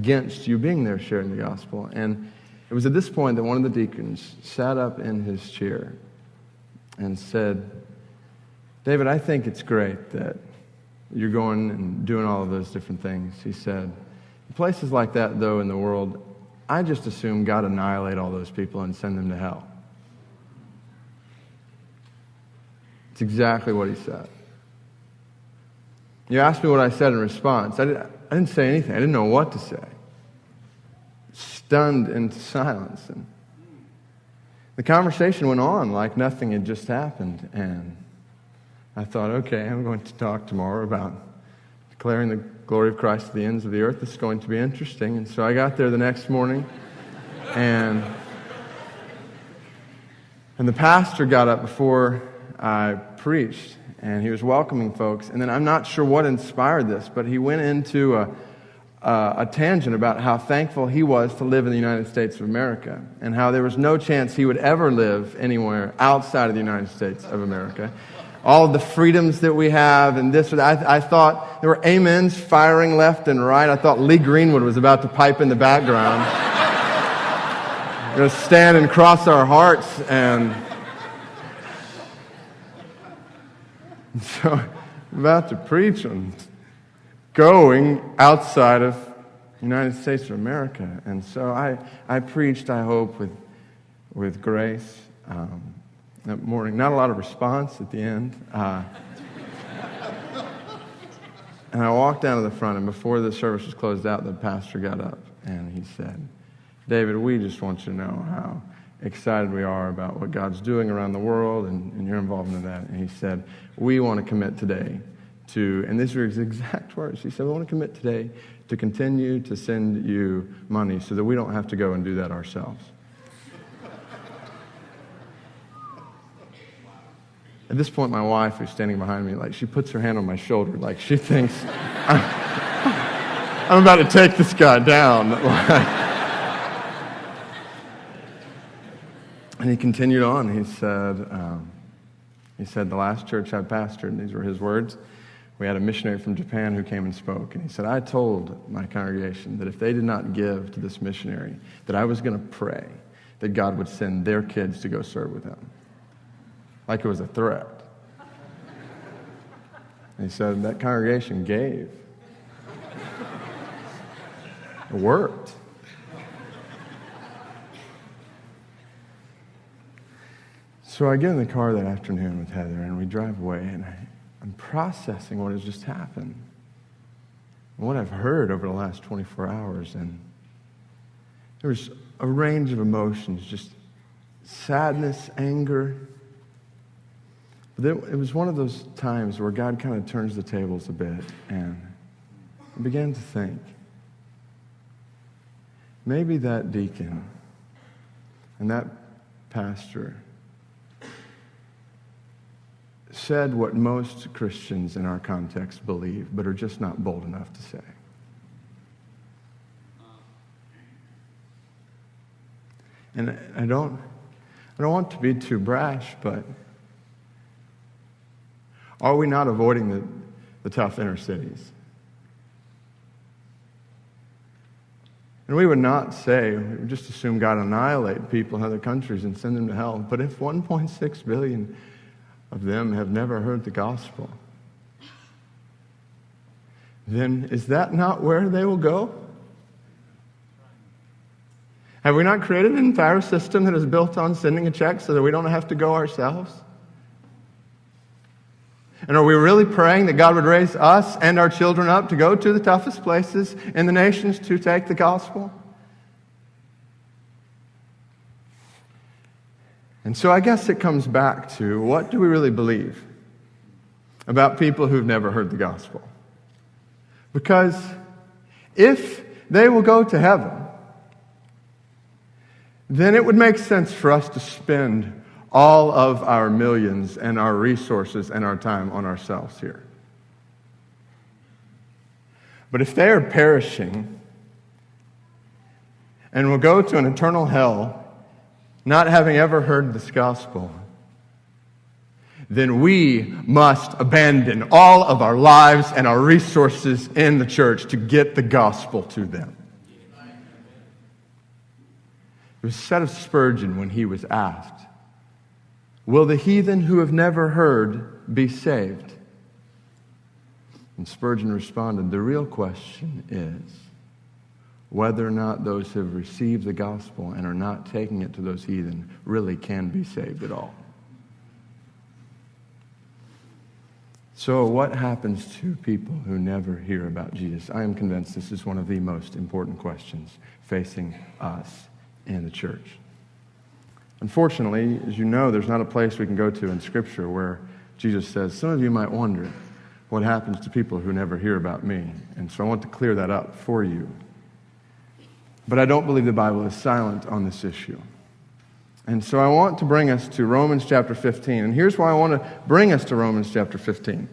against you being there sharing the gospel. And it was at this point that one of the deacons sat up in his chair and said, David, I think it's great that you're going and doing all of those different things. He said, in places like that, though, in the world, I just assume God annihilate all those people and send them to hell. It's exactly what he said. You asked me what I said in response. I didn't say anything. I didn't know what to say. Stunned into silence. And the conversation went on like nothing had just happened. And I thought, okay, I'm going to talk tomorrow about declaring the glory of Christ to the ends of the earth. This is going to be interesting. And so I got there the next morning, and the pastor got up before I preached, and he was welcoming folks. And then I'm not sure what inspired this, but he went into a tangent about how thankful he was to live in the United States of America, and how there was no chance he would ever live anywhere outside of the United States of America. All of the freedoms that we have, and this or that. I thought there were amens firing left and right. I thought Lee Greenwood was about to pipe in the background. We're going to stand and cross our hearts. And so I'm about to preach on going outside of the United States of America. And so I preached, I hope, with grace. That morning, not a lot of response at the end. And I walked down to the front, and before the service was closed out, the pastor got up, and he said, David, we just want you to know how excited we are about what God's doing around the world and your involvement in that. And he said, we want to commit today to, and these are his exact words, he said, we want to commit today to continue to send you money so that we don't have to go and do that ourselves. At this point, my wife, who's standing behind me, like, she puts her hand on my shoulder, like she thinks I'm about to take this guy down. And he continued on. He said, the last church I pastored, and these were his words, we had a missionary from Japan who came and spoke. And he said, I told my congregation that if they did not give to this missionary, that I was going to pray that God would send their kids to go serve with him. Like it was a threat. And he said that congregation gave. It worked. So I get in the car that afternoon with Heather, and we drive away, and I'm processing what has just happened, and what I've heard over the last 24 hours, and there was a range of emotions, just sadness, anger. It was one of those times where God kind of turns the tables a bit, and I began to think, maybe that deacon and that pastor said what most Christians in our context believe, but are just not bold enough to say. And I don't want to be too brash, but are we not avoiding the tough inner cities? And we would not say, we would just assume God annihilate people in other countries and send them to hell. But if 1.6 billion of them have never heard the gospel, then is that not where they will go? Have we not created an entire system that is built on sending a check so that we don't have to go ourselves? And are we really praying that God would raise us and our children up to go to the toughest places in the nations to take the gospel? And so I guess it comes back to, what do we really believe about people who've never heard the gospel? Because if they will go to heaven, then it would make sense for us to spend all of our millions and our resources and our time on ourselves here. But if they are perishing and will go to an eternal hell, not having ever heard this gospel, then we must abandon all of our lives and our resources in the church to get the gospel to them. It was said of Spurgeon when he was asked, "Will the heathen who have never heard be saved?" And Spurgeon responded, "The real question is whether or not those who have received the gospel and are not taking it to those heathen really can be saved at all." So what happens to people who never hear about Jesus? I am convinced this is one of the most important questions facing us in the church. Unfortunately, as you know, there's not a place we can go to in Scripture where Jesus says, some of you might wonder what happens to people who never hear about me. And so I want to clear that up for you. But I don't believe the Bible is silent on this issue. And so I want to bring us to Romans chapter 15. And here's why I want to bring us to Romans chapter 15.